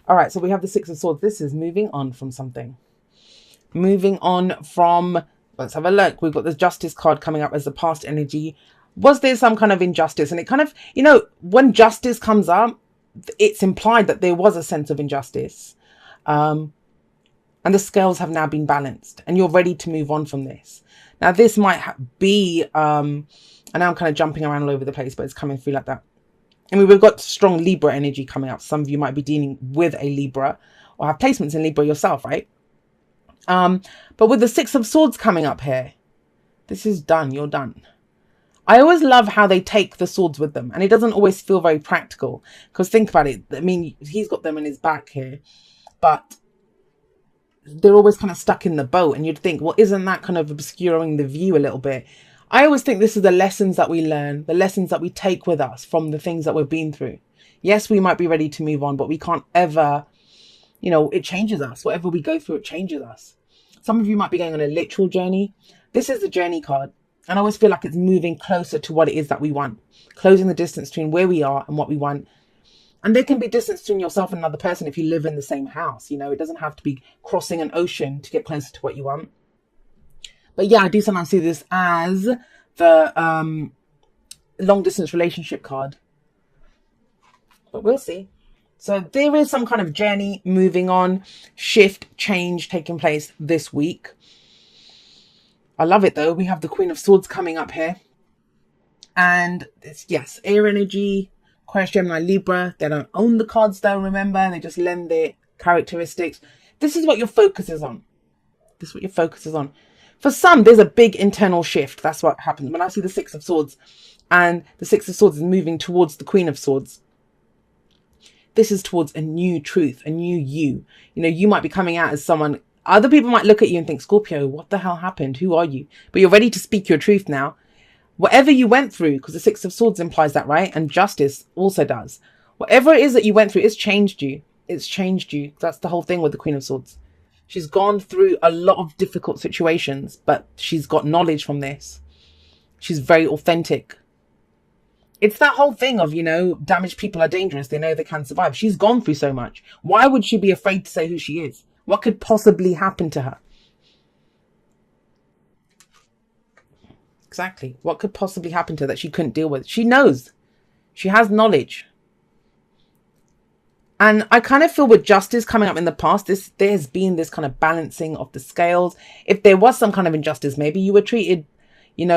All right, so we have the Six of Swords. This is moving on from something. Moving on from, let's have a look. We've got the Justice card coming up as the past energy. Was there some kind of injustice? And it kind of, when justice comes up, it's implied that there was a sense of injustice. And the scales have now been balanced and you're ready to move on from this. Now, this might be, and now I'm kind of jumping around all over the place, but it's coming through like that. I mean, we've got strong Libra energy coming up. Some of you might be dealing with a Libra or have placements in Libra yourself, right? But with the Six of Swords coming up here, this is done. You're done. I always love how they take the swords with them, and it doesn't always feel very practical, because think about it. I mean, he's got them in his back here, but they're always kind of stuck in the boat, and you'd think, well, isn't that kind of obscuring the view a little bit? I always think this is the lessons that we learn, the lessons that we take with us from the things that we've been through. Yes, we might be ready to move on, but we can't ever, it changes us. Whatever we go through, it changes us. Some of you might be going on a literal journey. This is the journey card. And I always feel like it's moving closer to what it is that we want. Closing the distance between where we are and what we want. And there can be distance between yourself and another person if you live in the same house. It doesn't have to be crossing an ocean to get closer to what you want. But yeah, I do sometimes see this as the long distance relationship card. But we'll see. So there is some kind of journey moving on, shift, change taking place this week. I love it though. We have the Queen of Swords coming up here. And it's, yes, air energy, Aquarius, Gemini, Libra. They don't own the cards though, remember. They just lend their characteristics. This is what your focus is on. This is what your focus is on. For some, there's a big internal shift. That's what happens. When I see the Six of Swords and the Six of Swords is moving towards the Queen of Swords, this is towards a new truth, a new you. You might be coming out as someone. Other people might look at you and think, Scorpio, what the hell happened? Who are you? But you're ready to speak your truth now. Whatever you went through, because the Six of Swords implies that, right? And justice also does. Whatever it is that you went through, it's changed you. It's changed you. That's the whole thing with the Queen of Swords. She's gone through a lot of difficult situations, but she's got knowledge from this. She's very authentic. It's that whole thing of, damaged people are dangerous. They know they can survive. She's gone through so much. Why would she be afraid to say who she is? What could possibly happen to her? Exactly. What could possibly happen to her that she couldn't deal with? She knows. She has knowledge. And I kind of feel with justice coming up in the past, there's been this kind of balancing of the scales. If there was some kind of injustice, maybe you were treated,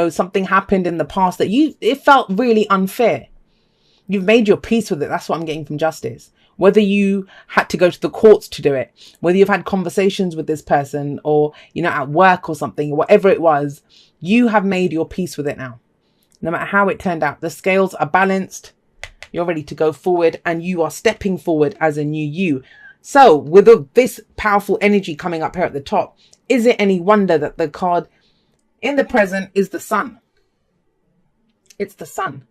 something happened in the past that it felt really unfair. You've made your peace with it. That's what I'm getting from justice. Whether you had to go to the courts to do it, whether you've had conversations with this person or, at work or something, whatever it was, you have made your peace with it now. No matter how it turned out, the scales are balanced. You're ready to go forward and you are stepping forward as a new you. So with this powerful energy coming up here at the top, is it any wonder that the card in the present is the Sun? It's the Sun.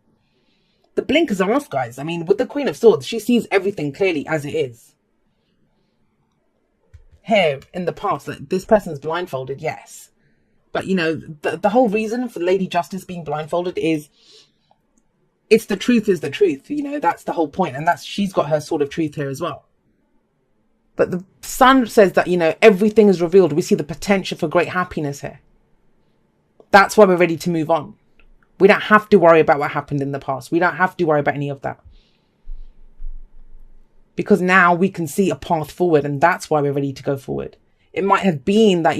The blinkers are off, guys. I mean, with the Queen of Swords, she sees everything clearly as it is. Here in the past, like, this person's blindfolded, yes. But, the whole reason for Lady Justice being blindfolded is it's the truth is the truth. That's the whole point. And she's got her sword of truth here as well. But the Sun says that, everything is revealed. We see the potential for great happiness here. That's why we're ready to move on. We don't have to worry about what happened in the past. We don't have to worry about any of that. Because now we can see a path forward, and that's why we're ready to go forward. It might have been that,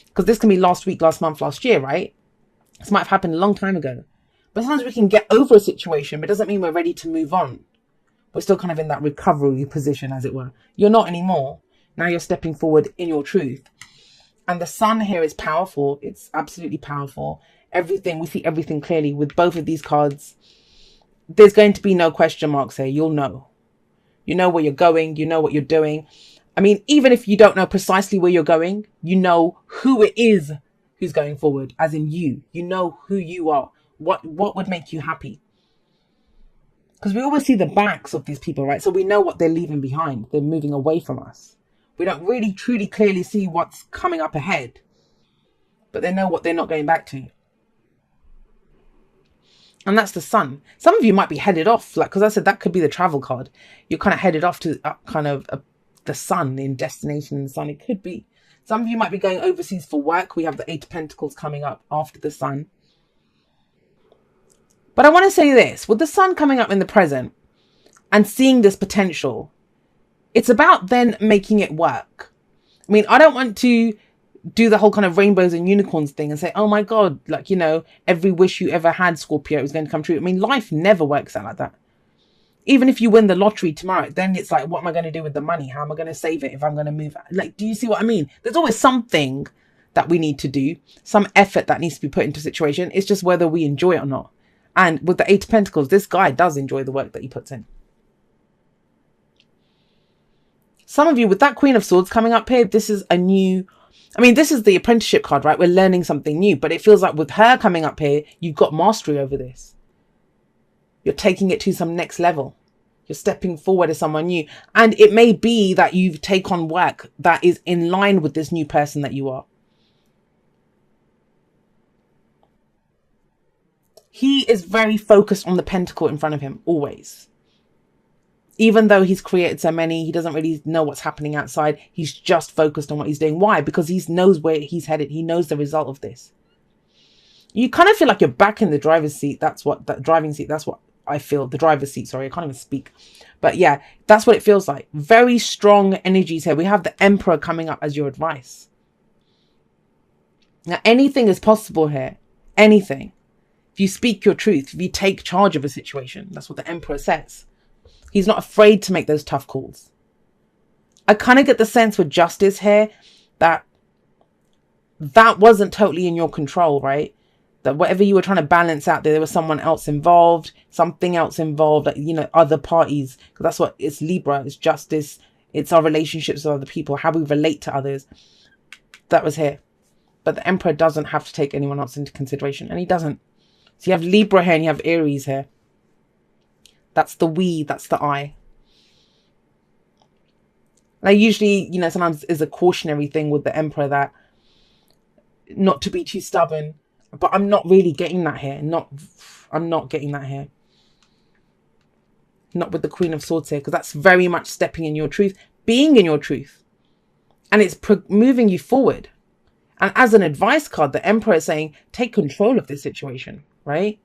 because this can be last week, last month, last year, right? This might have happened a long time ago. But sometimes we can get over a situation, but it doesn't mean we're ready to move on. We're still kind of in that recovery position, as it were. You're not anymore. Now you're stepping forward in your truth. And the Sun here is powerful. It's absolutely powerful. Everything, we see everything clearly with both of these cards. There's going to be no question marks here. You'll know. You know where you're going. You know what you're doing. I mean, even if you don't know precisely where you're going, you know who it is who's going forward, as in you. You know who you are. What would make you happy? Because we always see the backs of these people, right? So we know what they're leaving behind. They're moving away from us. We don't really truly clearly see what's coming up ahead. But they know what they're not going back to. And that's the sun. Some of you might be headed off, like, because I said that could be the travel card. You're kind of headed off to the sun, in destination in the sun. It could be. Some of you might be going overseas for work. We have the Eight of Pentacles coming up after the sun. But I want to say this, with the sun coming up in the present and seeing this potential, it's about then making it work. I mean, I don't want to do the whole kind of rainbows and unicorns thing and say, oh my God, like, you know, every wish you ever had, Scorpio, is going to come true. I mean, life never works out like that. Even if you win the lottery tomorrow, then it's like, what am I going to do with the money? How am I going to save it if I'm going to move out? Like, do you see what I mean? There's always something that we need to do, some effort that needs to be put into a situation. It's just whether we enjoy it or not. And with the Eight of Pentacles, this guy does enjoy the work that he puts in. Some of you with that Queen of Swords coming up here, this is a new, I mean, this is the apprenticeship card, right? We're learning something new, but it feels like with her coming up here, you've got mastery over this. You're taking it to some next level. You're stepping forward as someone new. And it may be that you take on work that is in line with this new person that you are. He is very focused on the pentacle in front of him, always. Even though he's created so many, he doesn't really know what's happening outside. He's just focused on what he's doing. Why? Because he knows where he's headed. He knows the result of this. You kind of feel like you're back in the driver's seat. That's what, that driving seat, that's what I feel. The driver's seat, sorry, I can't even speak. But yeah, that's what it feels like. Very strong energies here. We have the Emperor coming up as your advice. Now, anything is possible here. Anything. If you speak your truth, if you take charge of a situation, that's what the Emperor says. He's not afraid to make those tough calls. I kind of get the sense with Justice here that wasn't totally in your control, right? That whatever you were trying to balance out there was someone else involved, something else involved, you know, other parties. Because that's what it's Libra, it's justice, it's our relationships with other people, how we relate to others. That was here. But the Emperor doesn't have to take anyone else into consideration, and he doesn't. So you have Libra here and you have Aries here. That's the we, that's the I. Now, usually, you know, sometimes is a cautionary thing with the Emperor that not to be too stubborn. But I'm not really getting that here. I'm not getting that here. Not with the Queen of Swords here, because that's very much stepping in your truth, being in your truth. And it's moving you forward. And as an advice card, the Emperor is saying, take control of this situation, right?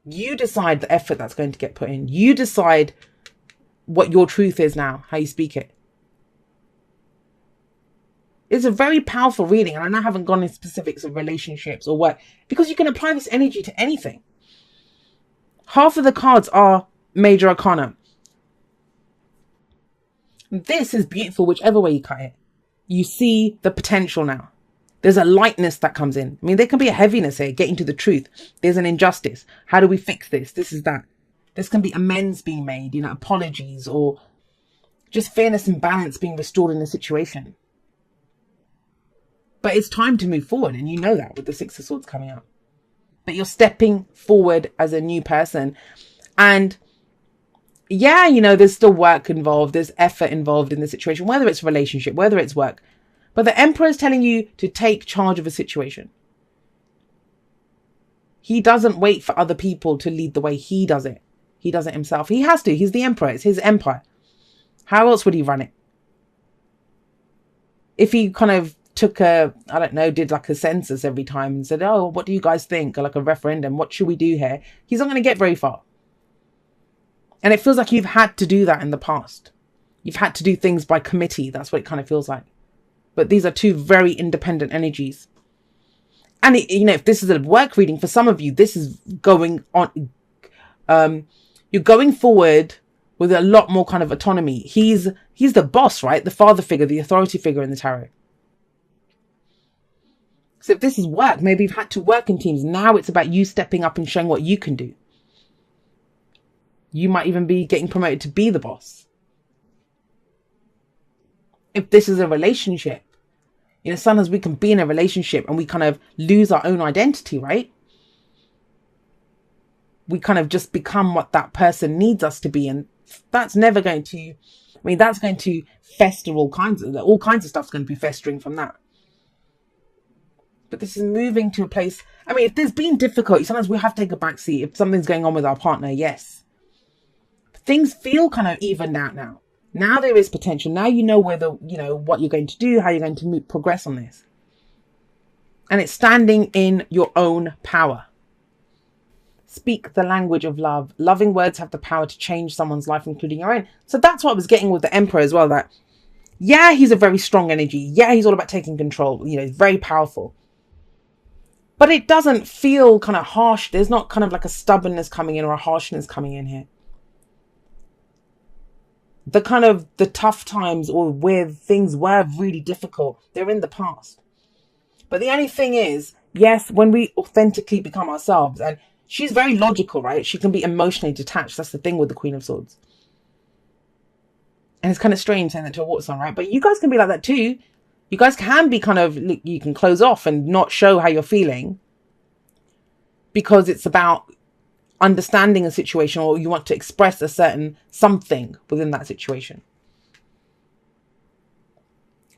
You decide the effort that's going to get put in. You decide what your truth is now, how you speak it. It's a very powerful reading, and I haven't gone into specifics of relationships or what, because you can apply this energy to anything. Half of the cards are major arcana. This is beautiful, whichever way you cut it. You see the potential now. There's a lightness that comes in. I mean, there can be a heaviness here, getting to the truth. There's an injustice. How do we fix this? This is that. This can be amends being made, you know, apologies, or just fairness and balance being restored in the situation. But it's time to move forward, and you know that with the Six of Swords coming up. But you're stepping forward as a new person. And yeah, you know, there's still work involved. There's effort involved in the situation, whether it's relationship, whether it's work. But the Emperor is telling you to take charge of a situation. He doesn't wait for other people to lead the way. He does it. He does it himself. He has to. He's the Emperor. It's his empire. How else would he run it? If he kind of took a, I don't know, did like a census every time and said, oh, what do you guys think? Or like a referendum, what should we do here? He's not going to get very far. And it feels like you've had to do that in the past. You've had to do things by committee. That's what it kind of feels like. But these are two very independent energies. And, you know, if this is a work reading, for some of you, this is going on. You're going forward with a lot more kind of autonomy. He's the boss, right? The father figure, the authority figure in the tarot. So if this is work, maybe you've had to work in teams. Now it's about you stepping up and showing what you can do. You might even be getting promoted to be the boss. If this is a relationship, you know, sometimes we can be in a relationship and we kind of lose our own identity, right? We kind of just become what that person needs us to be. And that's never going to, I mean, that's going to fester all kinds of stuff's going to be festering from that. But this is moving to a place. I mean, if there's been difficulty, sometimes we have to take a back seat. If something's going on with our partner, yes. Things feel kind of evened out now. Now there is potential. Now you know what you're going to do, how you're going to progress on this. And it's standing in your own power. Speak the language of love. Loving words have the power to change someone's life, including your own. So that's what I was getting with the Emperor as well. That, yeah, he's a very strong energy. Yeah, he's all about taking control. He's very powerful. But it doesn't feel kind of harsh. There's not kind of like a stubbornness coming in or a harshness coming in here. The tough times or where things were really difficult, they're in the past. But the only thing is, yes, when we authentically become ourselves, and she's very logical, right? She can be emotionally detached. That's the thing with the Queen of Swords. And it's kind of strange saying that to a water sign, right? But you guys can be like that too. You guys can be you can close off and not show how you're feeling because it's about understanding a situation, or you want to express a certain something within that situation.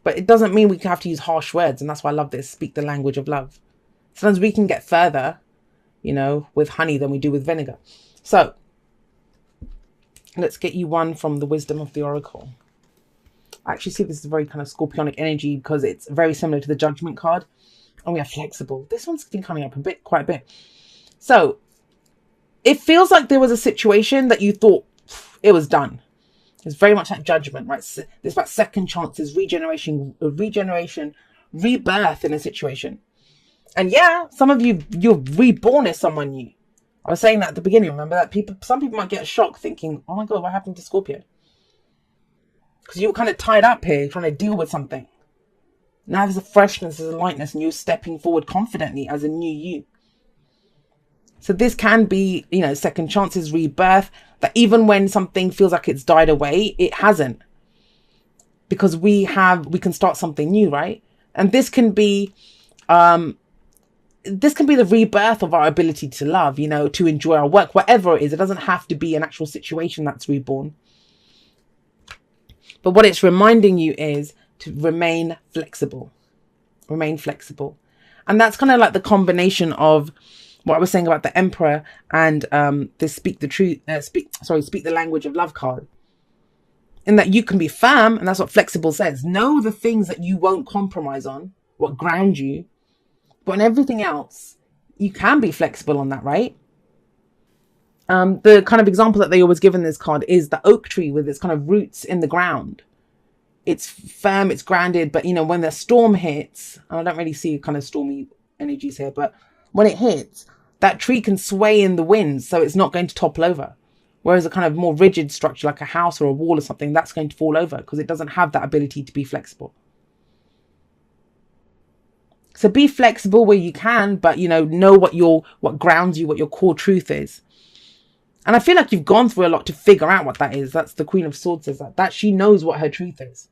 But it doesn't mean we have to use harsh words. And that's why I love this. Speak the language of love. Sometimes we can get further, with honey than we do with vinegar. So let's get you one from the wisdom of the oracle. I actually see this is a very kind of scorpionic energy because it's very similar to the judgment card. And we are flexible. This one's been coming up quite a bit. So it feels like there was a situation that you thought it was done. It's very much like judgment, right? There's about second chances, regeneration, rebirth in a situation. And yeah, some of you're reborn as someone new. I was saying that at the beginning. Remember that some people might get a shock thinking, oh my God, what happened to Scorpio? Because you were kind of tied up here trying to deal with something. Now there's a freshness, there's a lightness, and you're stepping forward confidently as a new you. So this can be, second chances, rebirth, that even when something feels like it's died away, it hasn't. Because we can start something new, right? And this can be the rebirth of our ability to love, to enjoy our work, whatever it is. It doesn't have to be an actual situation that's reborn. But what it's reminding you is to remain flexible. Remain flexible. And that's kind of like the combination of what I was saying about the Emperor and this speak the language of love card. In that you can be firm, and that's what flexible says. Know the things that you won't compromise on, what ground you. But on everything else, you can be flexible on that, right? The kind of example that they always give in this card is the oak tree with its kind of roots in the ground. It's firm, it's grounded, but when the storm hits, and I don't really see kind of stormy energies here, but when it hits, that tree can sway in the wind, so it's not going to topple over. Whereas a kind of more rigid structure like a house or a wall or something, that's going to fall over because it doesn't have that ability to be flexible. So be flexible where you can, but know what grounds you, what your core truth is. And I feel like you've gone through a lot to figure out what that is. That's the Queen of Swords says that she knows what her truth is.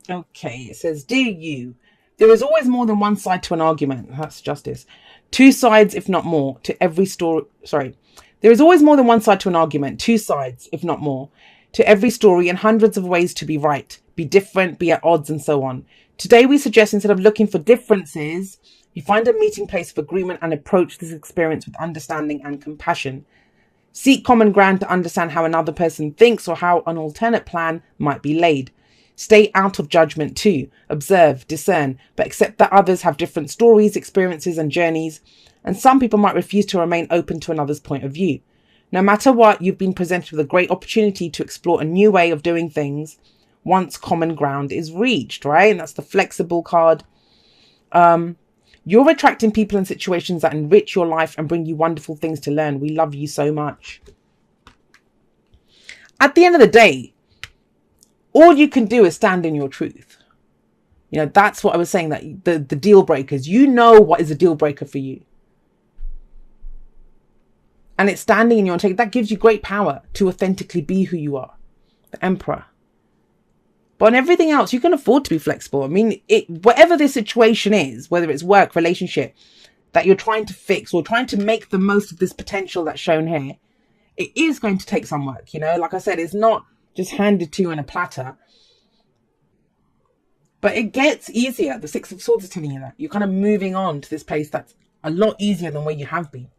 Okay, it says, dear you, there is always more than one side to an argument. That's justice. Two sides, if not more, to every story. Sorry. There is always more than one side to an argument. Two sides, if not more, to every story, and hundreds of ways to be right, be different, be at odds, and so on. Today we suggest, instead of looking for differences, you find a meeting place of agreement and approach this experience with understanding and compassion. Seek common ground to understand how another person thinks or how an alternate plan might be laid. Stay out of judgment too. Observe, discern, but accept that others have different stories, experiences, and journeys, and some people might refuse to remain open to another's point of view. No matter what, you've been presented with a great opportunity to explore a new way of doing things once common ground is reached, right? And that's the flexible card. You're attracting people and situations that enrich your life and bring you wonderful things to learn. We love you so much. At the end of the day, all you can do is stand in your truth. That's what I was saying, that the deal breakers, what is a deal breaker for you. And it's standing in your integrity. That gives you great power to authentically be who you are, the Emperor. But on everything else, you can afford to be flexible. I mean, whatever the situation is, whether it's work, relationship, that you're trying to fix or trying to make the most of this potential that's shown here, it is going to take some work. Like I said, it's not just handed to you on a platter. But it gets easier. The Six of Swords is telling you that. You're kind of moving on to this place that's a lot easier than where you have been.